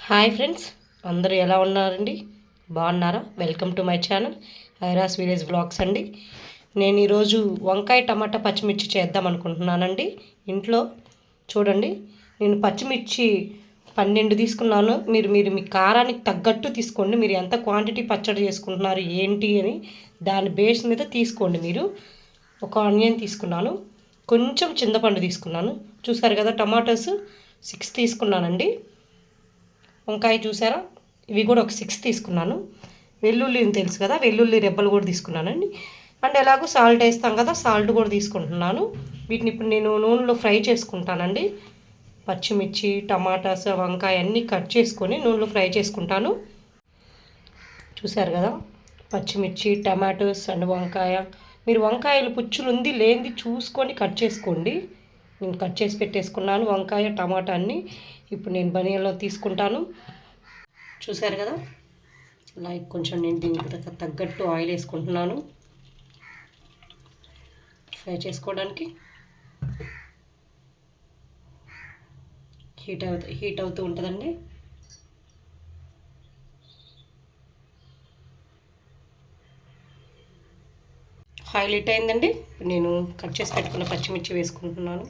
Hi friends, అందరూ ఎలా ఉన్నారండి? బాగున్నారా? Welcome to my channel Airas village vlogs అండి. నేను ఈరోజు వంకాయ టమాటా పచ్చిమిర్చి చేద్దాం అనుకుంటున్నానండి. ఇంట్లో చూడండి, నేను పచ్చిమిర్చి 12 తీసుకున్నాను. మీరు మీ కారానికి తగ్గట్టు తీసుకోండి. మీరు ఎంత క్వాంటిటీ పచ్చడి చేసుకుంటున్నారు ఏంటి అని దాని బేస్ మీద తీసుకోండి. మీరు ఒక ఆనియన్ తీసుకున్నాను, కొంచెం చింతపండు తీసుకున్నాను. చూసారు కదా, టమాటోస్ 6 తీసుకున్నానండి. వంకాయ చూసారా, ఇవి కూడా ఒక 6 తీసుకున్నాను. వెల్లుల్లిని తెలుసు కదా, వెల్లుల్లి రెబ్బలు కూడా తీసుకున్నానండి. అండ్ ఎలాగో సాల్ట్ వేస్తాం కదా, సాల్ట్ కూడా తీసుకుంటున్నాను. వీటిని ఇప్పుడు నేను నూనెలో ఫ్రై చేసుకుంటానండి. పచ్చిమిర్చి, టమాటాస్, వంకాయ అన్నీ కట్ చేసుకొని నూనెలో ఫ్రై చేసుకుంటాను. చూసారు కదా, పచ్చిమిర్చి, టమాటోస్ అండ్ వంకాయ. మీరు వంకాయలు పుచ్చులు ఉంది లేనిది చూసుకొని కట్ చేసుకోండి. నేను కట్ చేసి పెట్టేసుకున్నాను వంకాయ టమాటా అన్నీ. ఇప్పుడు నేను బనియాలో తీసుకుంటాను. చూసారు కదా, లైక్ కొంచెం నేను దీనికి తగ్గట్టు ఆయిల్ వేసుకుంటున్నాను ఫ్రై చేసుకోవడానికి. హీట్ అవుతూ ఉంటుందండి. ఆయిల్ హీట్ అయిందండి. నేను కట్ చేసి పెట్టుకున్న పచ్చిమిర్చి వేసుకుంటున్నాను.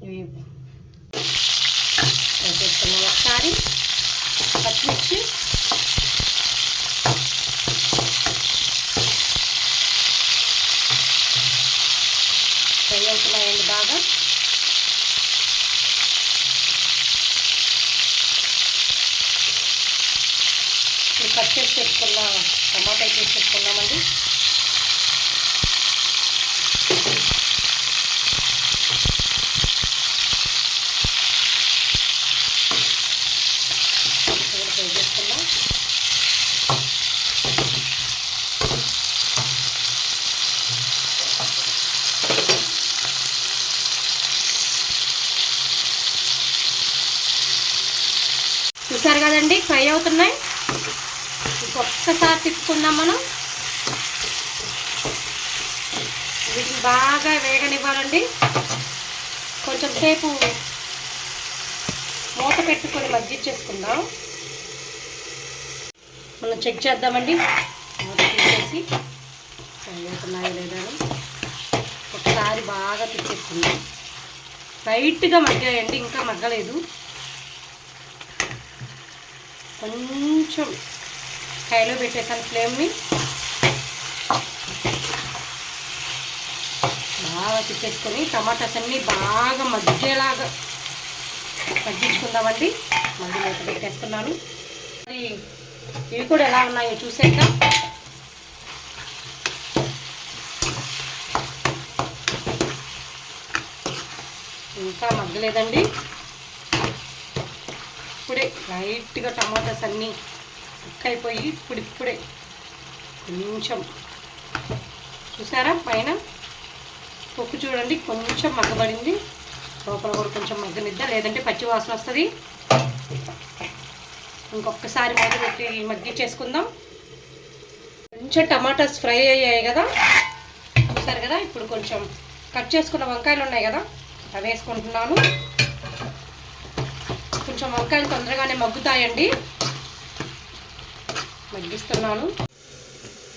ఇవి వేసుకున్నాం ఒకసారి. పచ్చిమిర్చి ఫ్రై అవుతున్నాయండి బాగా. ఇప్పుడు కట్ చేసి పెట్టుకున్న టమాటా వేసి పెట్టుకున్నామండి. ఫ్రై చేసుకున్నాం. చూసారు కదండి, ఫ్రై అవుతున్నాయి. ఒక్కసారి తిప్పుకుందాం మనం. వీటిని బాగా వేగనివ్వాలండి. కొంచెం సేపు మూత పెట్టుకొని మగ్గిచ్చేసుకుందాం. మనం చెక్ చేద్దామండి, మూత తీసేసి ఫ్రై అవుతున్నాయో లేదా. ఒకసారి బాగా తిప్పేసుకుందాం. లైట్గా మగ్గాయండి, ఇంకా మగ్గలేదు. కొంచెం హైలో పెట్టేసాను ఫ్లేమ్ని. బాగా తిప్పేసుకొని టమాటాస్ అన్నీ బాగా మగ్గేలాగా మగ్గించుకుందామండి. మళ్ళీ మూత పెట్టేస్తున్నాను. మరి ఇవి కూడా ఎలా ఉన్నాయో చూసాక ఇంకా మగ్గలేదండి. ఇప్పుడే లైట్గా టమాటాస్ అన్నీ కుక్ అయిపోయి ఇప్పుడే కొంచెం చూసారా, పైన పొక్కు చూడండి కొంచెం మగ్గబడింది. లోపల కూడా కొంచెం మగ్గనిద్దా, లేదంటే పచ్చి వాసన వస్తుంది. ఇంకొకసారి మొదలుపెట్టి మగ్గించేసుకుందాం. కొంచెం టమాటాస్ ఫ్రై అయ్యాయి కదా, చూసారు కదా. ఇప్పుడు కొంచెం కట్ చేసుకున్న వంకాయలు ఉన్నాయి కదా, అవి వేసుకుంటున్నాను. కొంచెం వంకాయలు తొందరగానే మగ్గుతాయండి, మగ్గిస్తున్నాను.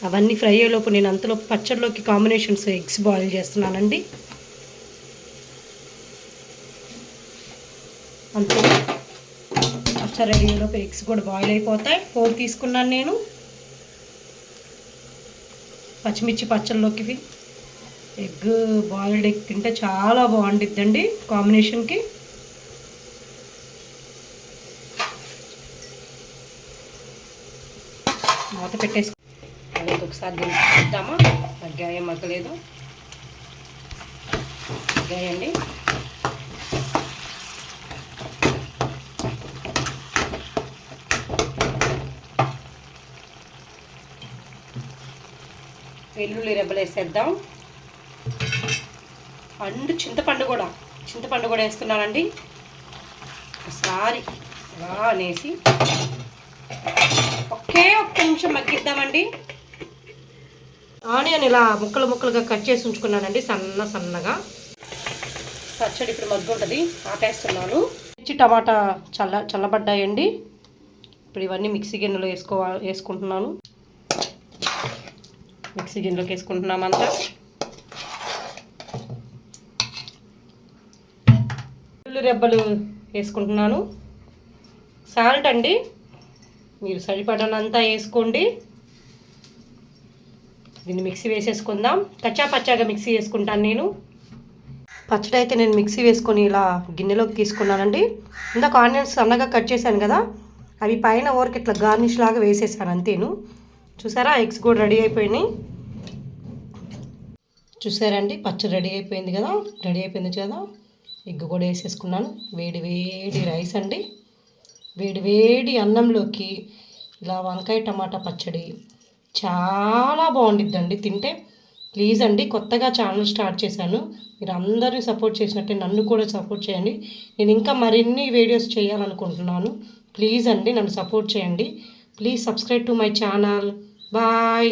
అవన్నీ ఫ్రై అయ్యేలోపు నేను అంతలో పచ్చడిలోకి కాంబినేషన్స్ ఎగ్స్ బాయిల్ చేస్తున్నానండి. అంతే, పచ్చడి రెడీలోపు ఎగ్స్ కూడా బాయిల్ అయిపోతాయి. 4 తీసుకున్నాను నేను. పచ్చిమిర్చి పచ్చడిలోకి ఎగ్, బాయిల్డ్ ఎగ్ తింటే చాలా బాగుండిద్దండి కాంబినేషన్కి. మూత పెట్టేసి ఒకసారి దీన్ని చూద్దామా, మగ్గాయో మగ్గలేదు. మగ్గాయండి. వెల్లుల్లి రెబ్బలు వేసేద్దాం. పండు చింతపండు కూడా చింతపండు కూడా వేస్తున్నానండి. ఒకసారి ఇలా అనేసి ఒక్క నిమిషం మగ్గిద్దామండి. ఆనియన్ ఇలా ముక్కలుగా కట్ చేసి ఉంచుకున్నానండి సన్నగా. పచ్చడి ఇప్పుడు మగ్గు ఉంటుంది, ఆపేస్తున్నాను. టమాటా చల్లబడ్డాయండి. ఇప్పుడు ఇవన్నీ మిక్సీ గిన్నెలో వేసుకుంటున్నాను. మిక్సీ గిన్నెలోకి వేసుకుంటున్నామంతా. ఉల్లి రెబ్బలు వేసుకుంటున్నాను. సాల్ట్ అండి మీరు సరిపడనంతా వేసుకోండి. దీన్ని మిక్సీ వేసేసుకుందాం. పచ్చాగా మిక్సీ వేసుకుంటాను నేను. పచ్చడి అయితే నేను మిక్సీ వేసుకొని ఇలా గిన్నెలోకి తీసుకున్నానండి. ఇందాక ఆనియన్స్ సన్నగా కట్ చేశాను కదా, అవి పైన ఊరికి ఇట్లా గార్నిష్ లాగా వేసేసాను అంతేను. చూసారా, ఎగ్స్ కూడా రెడీ అయిపోయినాయి. చూసారండి, పచ్చడి రెడీ అయిపోయింది కదా. ఎగ్ కూడా వేసేసుకున్నాను. వేడి రైస్ అండి. వేడి అన్నంలోకి ఇలా వంకాయ టమాటా పచ్చడి చాలా బాగుండిద్దండి తింటే. ప్లీజ్ అండి, కొత్తగా ఛానల్ స్టార్ట్ చేశాను. మీరు అందరినీ సపోర్ట్ చేసినట్టే నన్ను కూడా సపోర్ట్ చేయండి. నేను ఇంకా మరిన్ని వీడియోస్ చేయాలనుకుంటున్నాను. ప్లీజ్ అండి నన్ను సపోర్ట్ చేయండి. Please subscribe to my channel. Bye.